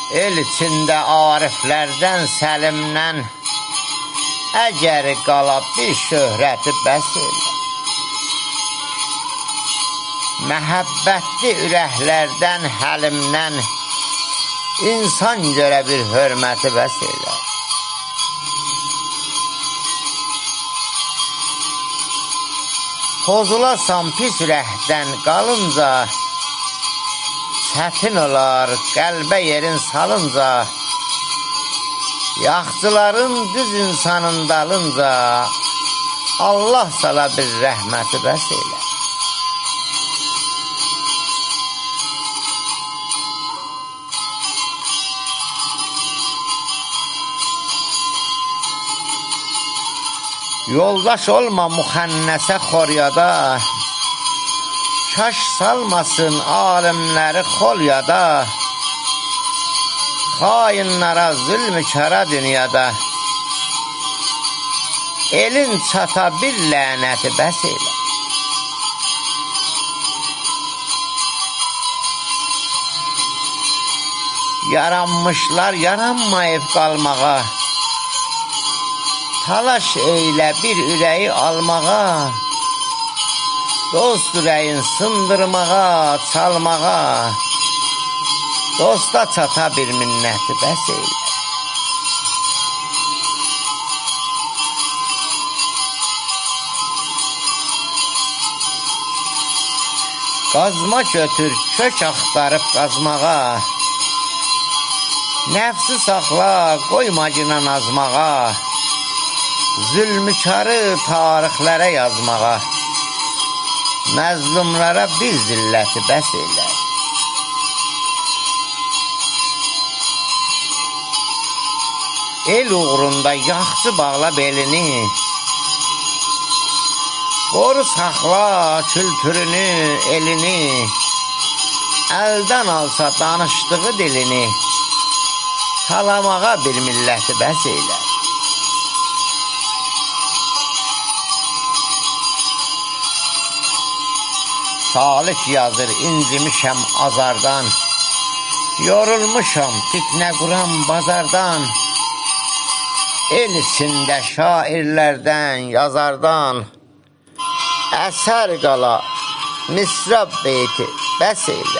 El içində ariflərdən, səlimdən, əgər qala bir şöhrəti bəs elə. Məhəbbətli ürəklərdən, həlimdən, insan görə bir hörməti bəs elə. Pozulasan pis ürəkdən qalınca, çətin olar qəlbə yerin salınca, yaxçıların düz insanın dalınca, Allah sala bir rəhməti bəs elə. Yoldaş olma müxənnəsə xoryada, kaş salmasın alimləri xolyada, xainlara, zülmkara dünyada, elin çata bir lənəti bəs elə. Yaranmışlar yaranmayıb qalmağa, talaş eylə bir ürəyi almağa, dost ürəyin sındırmağa, çalmağa, dosta çata bir minnəti bəs eylə. Qazma götür, kök axtarıb qazmağa, nəfsi saxla, qoyma ginan azmağa, zülmkarı tarixlərə yazmağa, məzlumlara bir zilləti bəs elə. El uğrunda yaxçı bağla belini, qoru saxla kültürünü, elini, əldən alsa danışdığı dilini, talamağa bir milləti bəs elə. Salik yazır, incimişəm azardan, yorulmuşam fitnə quran bazardan, el içində şairlərdən, yazardan, əsər qala misrab beyti bəs elə.